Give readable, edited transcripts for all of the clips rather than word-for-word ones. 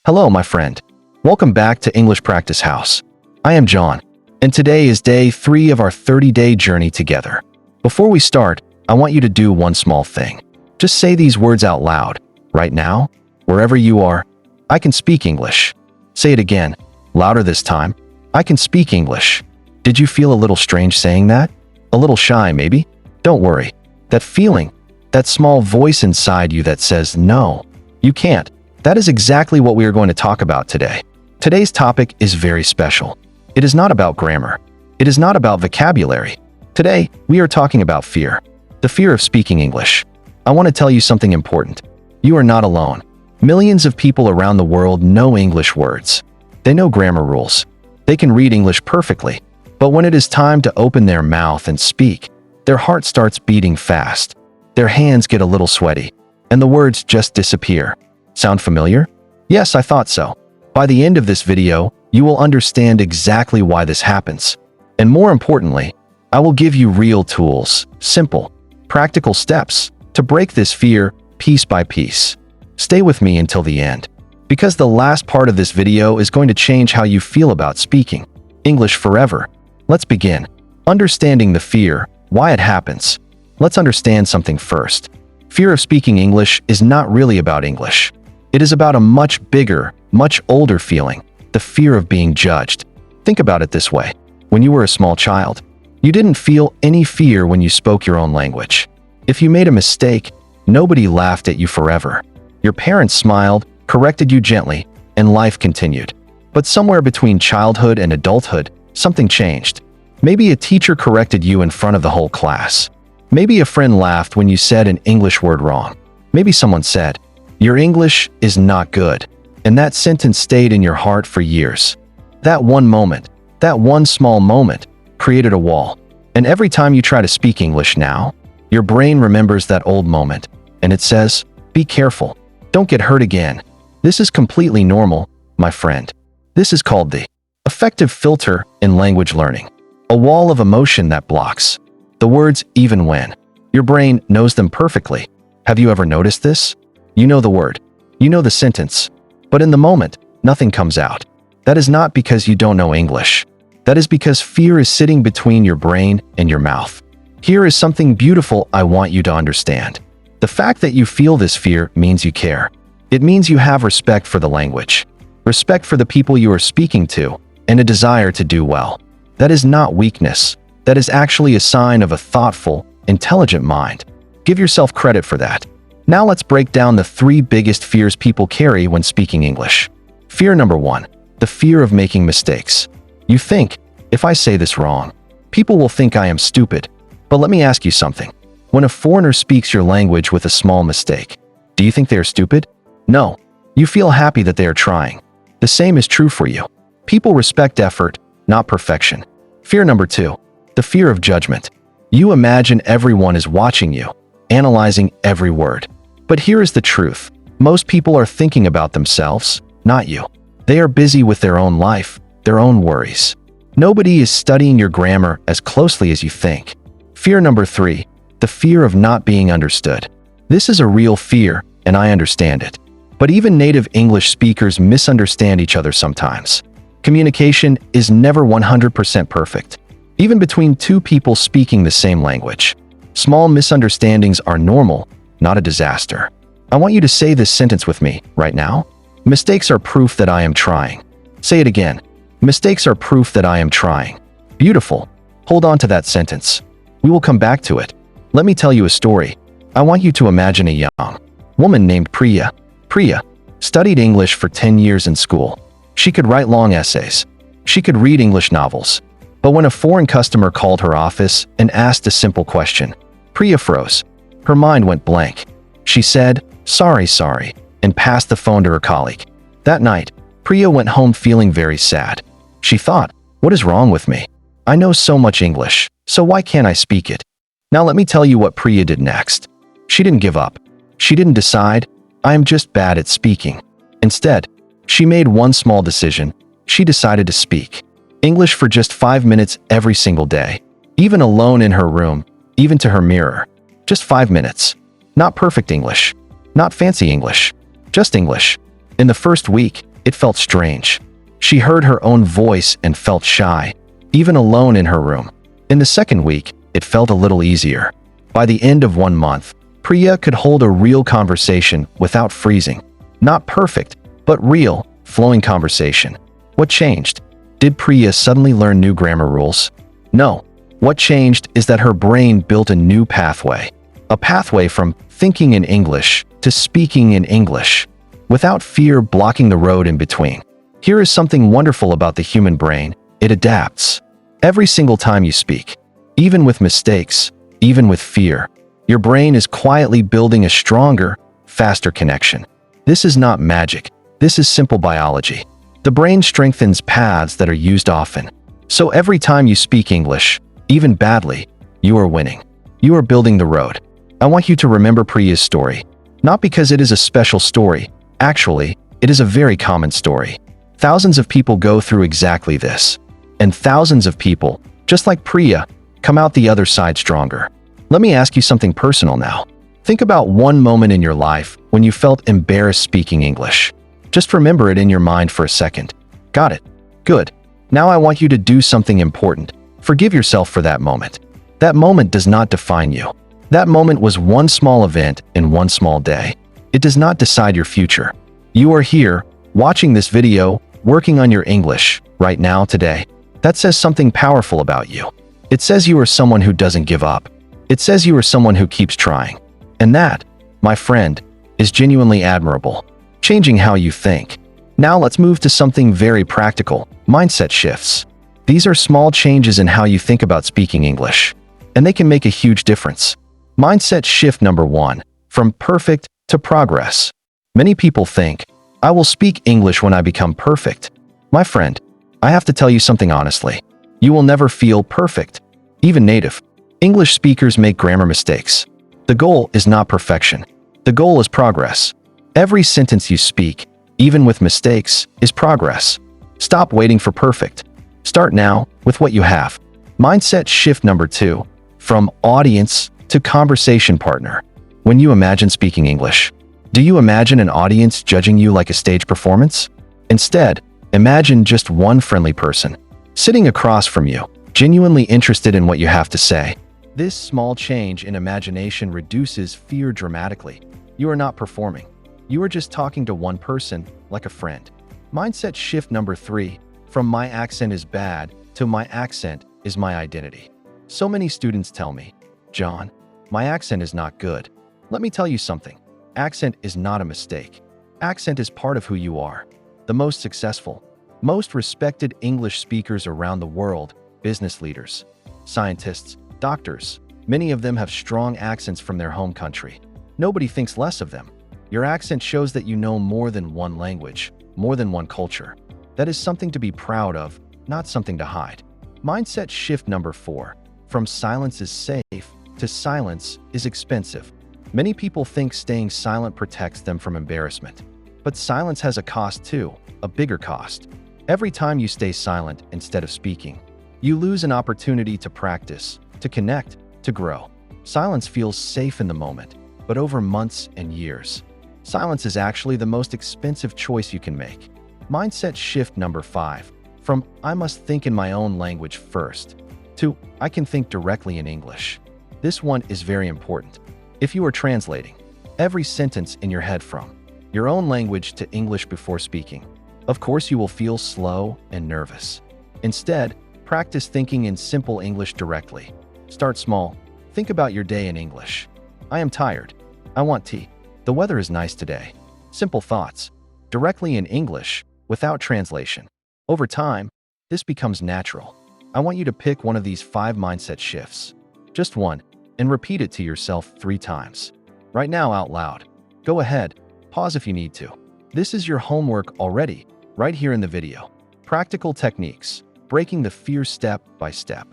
Hello, my friend. Welcome back to English Practice House. I am John, and today is day 3 of our 30-day journey together. Before we start, I want you to do one small thing. Just say these words out loud. Right now, wherever you are, I can speak English. Say it again, louder this time. I can speak English. Did you feel a little strange saying that? A little shy, maybe? Don't worry. That feeling, that small voice inside you that says, no, you can't. That is exactly what we are going to talk about today. Today's topic is very special. It is not about grammar. It is not about vocabulary. Today, we are talking about fear. The fear of speaking English. I want to tell you something important. You are not alone. Millions of people around the world know English words. They know grammar rules. They can read English perfectly. But when it is time to open their mouth and speak, their heart starts beating fast. Their hands get a little sweaty, and the words just disappear. Sound familiar? Yes, I thought so. By the end of this video, you will understand exactly why this happens. And more importantly, I will give you real tools, simple, practical steps to break this fear piece by piece. Stay with me until the end, because the last part of this video is going to change how you feel about speaking English forever. Let's begin. Understanding the fear, why it happens. Let's understand something first. Fear of speaking English is not really about English. It is about a much bigger, much older feeling, the fear of being judged. Think about it this way. When you were a small child, you didn't feel any fear when you spoke your own language. If you made a mistake, nobody laughed at you forever. Your parents smiled, corrected you gently, and life continued. But somewhere between childhood and adulthood, something changed. Maybe a teacher corrected you in front of the whole class. Maybe a friend laughed when you said an English word wrong. Maybe someone said, "Your English is not good." And that sentence stayed in your heart for years. That one moment, that one small moment, created a wall. And every time you try to speak English now, your brain remembers that old moment, and it says, "Be careful. Don't get hurt again." This is completely normal, my friend. This is called the affective filter in language learning. A wall of emotion that blocks the words even when your brain knows them perfectly. Have you ever noticed this? You know the word, you know the sentence, but in the moment, nothing comes out. That is not because you don't know English. That is because fear is sitting between your brain and your mouth. Here is something beautiful I want you to understand. The fact that you feel this fear means you care. It means you have respect for the language, respect for the people you are speaking to, and a desire to do well. That is not weakness. That is actually a sign of a thoughtful, intelligent mind. Give yourself credit for that. Now let's break down the 3 biggest fears people carry when speaking English. Fear number 1, the fear of making mistakes. You think, if I say this wrong, people will think I am stupid. But let me ask you something. When a foreigner speaks your language with a small mistake, do you think they are stupid? No. You feel happy that they are trying. The same is true for you. People respect effort, not perfection. Fear number 2, the fear of judgment. You imagine everyone is watching you, analyzing every word. But here is the truth. Most people are thinking about themselves, not you. They are busy with their own life, their own worries. Nobody is studying your grammar as closely as you think. Fear number 3, the fear of not being understood. This is a real fear, and I understand it. But even native English speakers misunderstand each other sometimes. Communication is never 100% perfect, even between 2 people speaking the same language. Small misunderstandings are normal, not a disaster. I want you to say this sentence with me right now. Mistakes are proof that I am trying. Say it again. Mistakes are proof that I am trying. Beautiful. Hold on to that sentence. We will come back to it. Let me tell you a story. I want you to imagine a young woman named Priya. Priya studied English for 10 years in school. She could write long essays. She could read English novels. But when a foreign customer called her office and asked a simple question, Priya froze. Her mind went blank. She said, sorry, and passed the phone to her colleague. That night, Priya went home feeling very sad. She thought, what is wrong with me? I know so much English, so why can't I speak it? Now let me tell you what Priya did next. She didn't give up. She didn't decide, I am just bad at speaking. Instead, she made one small decision. She decided to speak English for just 5 minutes every single day, even alone in her room, even to her mirror. Just 5 minutes. Not perfect English, not fancy English, just English. In the first week, It felt strange. She heard her own voice and felt shy, even alone in her room. In the second week, it felt a little easier. By the end of 1 month, Priya could hold a real conversation without freezing. Not perfect, but real, flowing conversation. What changed? Did Priya suddenly learn new grammar rules? No. What changed is that her brain built a new pathway. A pathway from thinking in English to speaking in English, without fear blocking the road in between. Here is something wonderful about the human brain. It adapts. Every single time you speak, even with mistakes, even with fear, your brain is quietly building a stronger, faster connection. This is not magic. This is simple biology. The brain strengthens paths that are used often. So every time you speak English, even badly, you are winning. You are building the road. I want you to remember Priya's story. Not because it is a special story. Actually, it is a very common story. Thousands of people go through exactly this. And thousands of people, just like Priya, come out the other side stronger. Let me ask you something personal now. Think about one moment in your life when you felt embarrassed speaking English. Just remember it in your mind for a second. Got it? Good. Now I want you to do something important. Forgive yourself for that moment. That moment does not define you. That moment was one small event in one small day. It does not decide your future. You are here, watching this video, working on your English, right now, today. That says something powerful about you. It says you are someone who doesn't give up. It says you are someone who keeps trying. And that, my friend, is genuinely admirable. Changing how you think. Now let's move to something very practical, mindset shifts. These are small changes in how you think about speaking English, and they can make a huge difference. Mindset shift number 1, from perfect to progress. Many people think, I will speak English when I become perfect. My friend, I have to tell you something honestly. You will never feel perfect. Even native English speakers make grammar mistakes. The goal is not perfection. The goal is progress. Every sentence you speak, even with mistakes, is progress. Stop waiting for perfect. Start now with what you have. Mindset shift number 2, from audience to conversation partner. When you imagine speaking English, do you imagine an audience judging you like a stage performance? Instead, imagine just one friendly person, sitting across from you, genuinely interested in what you have to say. This small change in imagination reduces fear dramatically. You are not performing. You are just talking to one person, like a friend. Mindset shift number 3, from my accent is bad to my accent is my identity. So many students tell me, John, my accent is not good. Let me tell you something. Accent is not a mistake. Accent is part of who you are. The most successful, most respected English speakers around the world, business leaders, scientists, doctors, many of them have strong accents from their home country. Nobody thinks less of them. Your accent shows that you know more than one language, more than one culture. That is something to be proud of, not something to hide. Mindset shift number 4, from silence is safe to silence is expensive. Many people think staying silent protects them from embarrassment. But silence has a cost too, a bigger cost. Every time you stay silent instead of speaking, you lose an opportunity to practice, to connect, to grow. Silence feels safe in the moment, but over months and years, silence is actually the most expensive choice you can make. Mindset shift number 5, from I must think in my own language first to I can think directly in English. This one is very important. If you are translating every sentence in your head from your own language to English before speaking, of course you will feel slow and nervous. Instead, practice thinking in simple English directly. Start small. Think about your day in English. I am tired. I want tea. The weather is nice today. Simple thoughts, directly in English, without translation. Over time, this becomes natural. I want you to pick one of these 5 mindset shifts. Just one, and repeat it to yourself 3 times. Right now out loud. Go ahead, pause if you need to. This is your homework already, right here in the video. Practical techniques, breaking the fear step by step.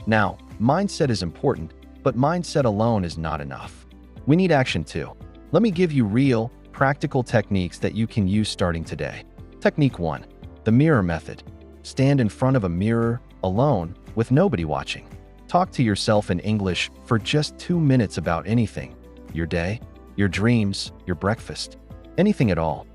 Now, mindset is important, but mindset alone is not enough. We need action too. Let me give you real, practical techniques that you can use starting today. Technique 1, the mirror method. Stand in front of a mirror, alone, with nobody watching. Talk to yourself in English for just 2 minutes about anything. Your day, your dreams, your breakfast, anything at all.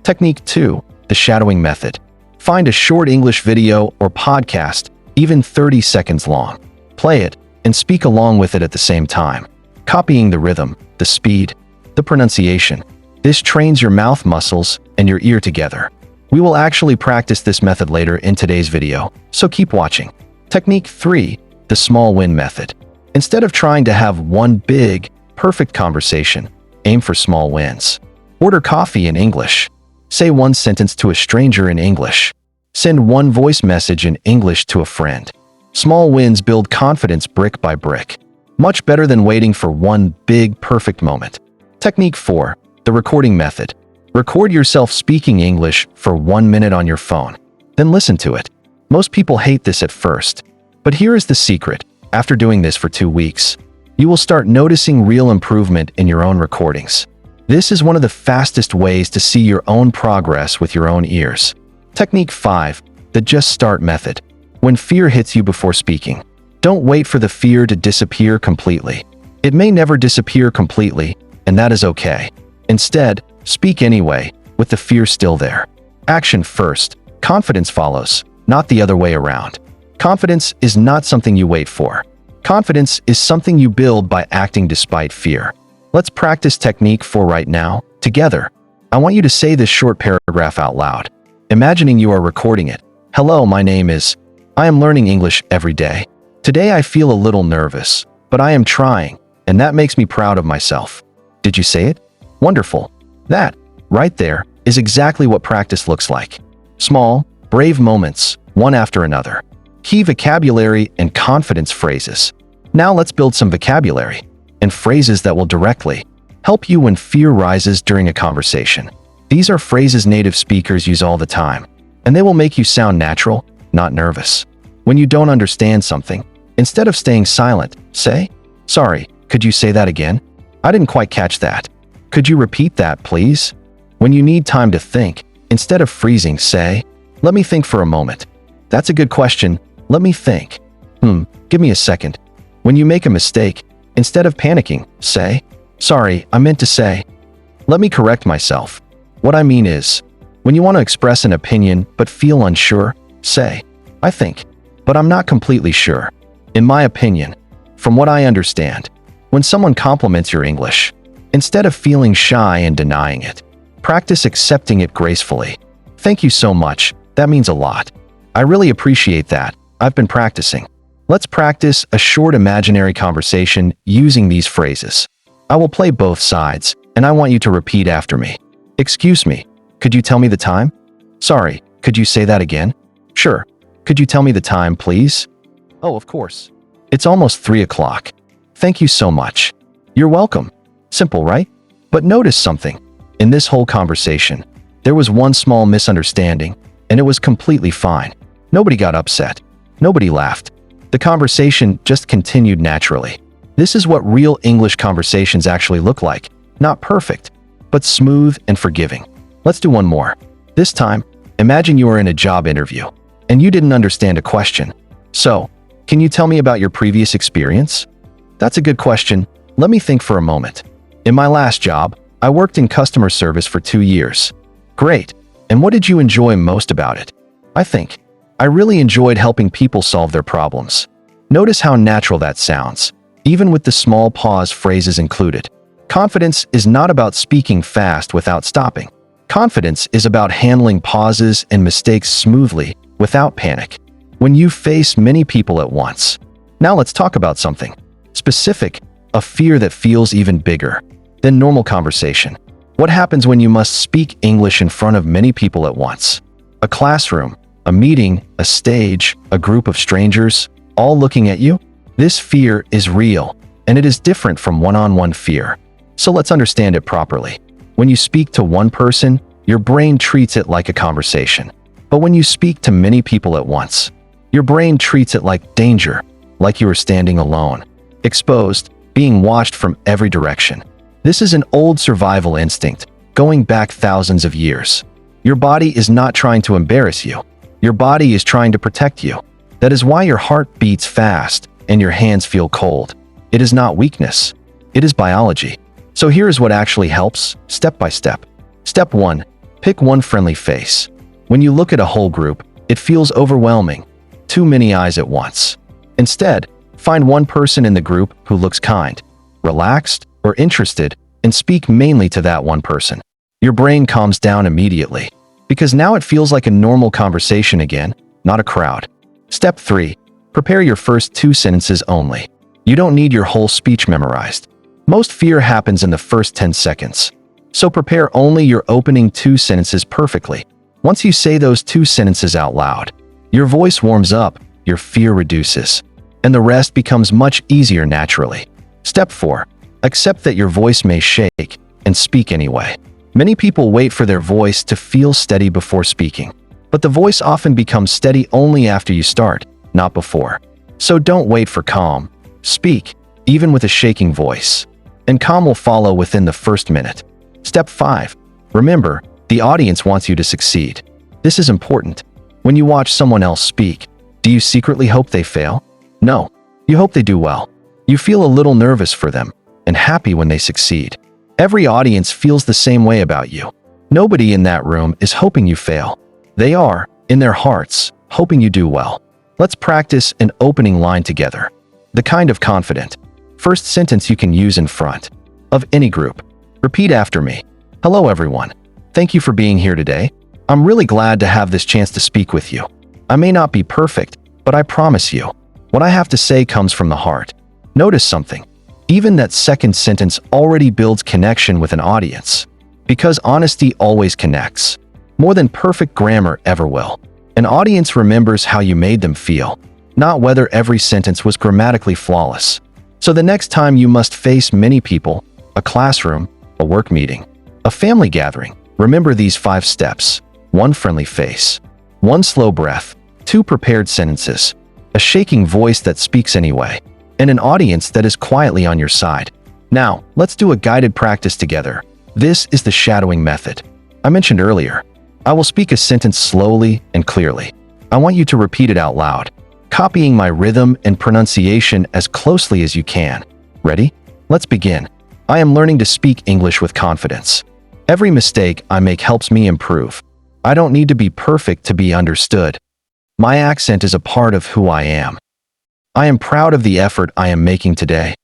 Technique 2. The shadowing method. Find a short English video or podcast, even 30 seconds long. Play it and speak along with it at the same time, copying the rhythm, the speed, the pronunciation. This trains your mouth muscles and your ear together. We will actually practice this method later in today's video, so keep watching. Technique 3. The small win method. Instead of trying to have one big, perfect conversation, aim for small wins. Order coffee in English. Say one sentence to a stranger in English. Send one voice message in English to a friend. Small wins build confidence brick by brick. Much better than waiting for one big, perfect moment. Technique 4. The recording method. Record yourself speaking English for 1 minute on your phone. Then listen to it. Most people hate this at first. But here is the secret. After doing this for 2 weeks, you will start noticing real improvement in your own recordings. This is one of the fastest ways to see your own progress with your own ears. Technique 5. The just start method. When fear hits you before speaking, don't wait for the fear to disappear completely. It may never disappear completely, and that is okay. Instead, speak anyway, with the fear still there. Action first, confidence follows, not the other way around. Confidence is not something you wait for. Confidence is something you build by acting despite fear. Let's practice technique 4 right now, together. I want you to say this short paragraph out loud, imagining you are recording it. Hello, my name is. I am learning English every day. Today I feel a little nervous, but I am trying, and that makes me proud of myself. Did you say it? Wonderful. That, right there, is exactly what practice looks like. Small, brave moments, one after another. Key vocabulary and confidence phrases. Now let's build some vocabulary and phrases that will directly help you when fear rises during a conversation. These are phrases native speakers use all the time, and they will make you sound natural, not nervous. When you don't understand something, instead of staying silent, say, "Sorry, could you say that again? I didn't quite catch that. Could you repeat that, please?" When you need time to think, instead of freezing, say, "Let me think for a moment. That's a good question. Let me think. Give me a second." When you make a mistake, instead of panicking, say, "Sorry, I meant to say. Let me correct myself." What I mean is, when you want to express an opinion but feel unsure, say, "I think, but I'm not completely sure. In my opinion, from what I understand." When someone compliments your English, instead of feeling shy and denying it, practice accepting it gracefully. "Thank you so much. That means a lot. I really appreciate that. I've been practicing." Let's practice a short imaginary conversation using these phrases. I will play both sides, and I want you to repeat after me. "Excuse me, could you tell me the time?" "Sorry, could you say that again?" "Sure. Could you tell me the time, please?" "Oh, of course. It's almost 3 o'clock. Thank you so much." "You're welcome." Simple, right? But notice something. In this whole conversation, there was one small misunderstanding, and it was completely fine. Nobody got upset. Nobody laughed. The conversation just continued naturally. This is what real English conversations actually look like. Not perfect, but smooth and forgiving. Let's do one more. This time, imagine you are in a job interview, and you didn't understand a question. "So, can you tell me about your previous experience?" "That's a good question. Let me think for a moment. In my last job, I worked in customer service for 2 years. "Great. And what did you enjoy most about it?" "I think I really enjoyed helping people solve their problems." Notice how natural that sounds, even with the small pause phrases included. Confidence is not about speaking fast without stopping. Confidence is about handling pauses and mistakes smoothly, without panic. When you face many people at once. Now let's talk about something specific, a fear that feels even bigger than normal conversation. What happens when you must speak English in front of many people at once? A classroom, a meeting, a stage, a group of strangers, all looking at you? This fear is real, and it is different from one-on-one fear. So let's understand it properly. When you speak to one person, your brain treats it like a conversation. But when you speak to many people at once, your brain treats it like danger, like you are standing alone, exposed, being watched from every direction. This is an old survival instinct, going back thousands of years. Your body is not trying to embarrass you. Your body is trying to protect you. That is why your heart beats fast and your hands feel cold. It is not weakness. It is biology. So here is what actually helps, step by step. Step 1. Pick one friendly face. When you look at a whole group, it feels overwhelming. Too many eyes at once. Instead, find one person in the group who looks kind, relaxed, or interested, and speak mainly to that one person. Your brain calms down immediately, because now it feels like a normal conversation again, not a crowd. Step 3. Prepare your first 2 sentences only. You don't need your whole speech memorized. Most fear happens in the first 10 seconds. So prepare only your opening 2 sentences perfectly. Once you say those 2 sentences out loud, your voice warms up, your fear reduces, and the rest becomes much easier naturally. Step 4. Accept that your voice may shake, and speak anyway. Many people wait for their voice to feel steady before speaking, but the voice often becomes steady only after you start, not before. So don't wait for calm. Speak, even with a shaking voice, and calm will follow within the first minute. Step 5. Remember, the audience wants you to succeed. This is important. When you watch someone else speak, do you secretly hope they fail? No, you hope they do well. You feel a little nervous for them, and happy when they succeed. Every audience feels the same way about you. Nobody in that room is hoping you fail. They are, in their hearts, hoping you do well. Let's practice an opening line together. The kind of confident first sentence you can use in front of any group. Repeat after me. Hello everyone. Thank you for being here today. I'm really glad to have this chance to speak with you. I may not be perfect, but I promise you, what I have to say comes from the heart. Notice something. Even that second sentence already builds connection with an audience. Because honesty always connects, more than perfect grammar ever will. An audience remembers how you made them feel, not whether every sentence was grammatically flawless. So the next time you must face many people, a classroom, a work meeting, a family gathering, remember these 5 steps. 1 friendly face, 1 slow breath, 2 prepared sentences, a shaking voice that speaks anyway, and an audience that is quietly on your side. Now, let's do a guided practice together. This is the shadowing method I mentioned earlier. I will speak a sentence slowly and clearly. I want you to repeat it out loud, copying my rhythm and pronunciation as closely as you can. Ready? Let's begin. I am learning to speak English with confidence. Every mistake I make helps me improve. I don't need to be perfect to be understood. My accent is a part of who I am. I am proud of the effort I am making today.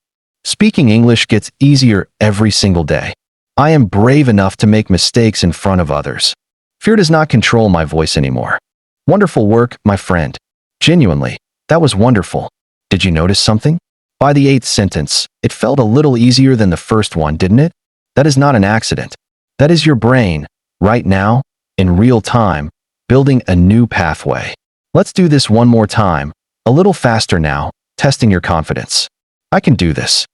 Speaking English gets easier every single day. I am brave enough to make mistakes in front of others. Fear does not control my voice anymore. Wonderful work, my friend. Genuinely, that was wonderful. Did you notice something? By the 8th sentence, it felt a little easier than the first one, didn't it? That is not an accident. That is your brain, right now, in real time, building a new pathway. Let's do this one more time, a little faster now, testing your confidence. I can do this.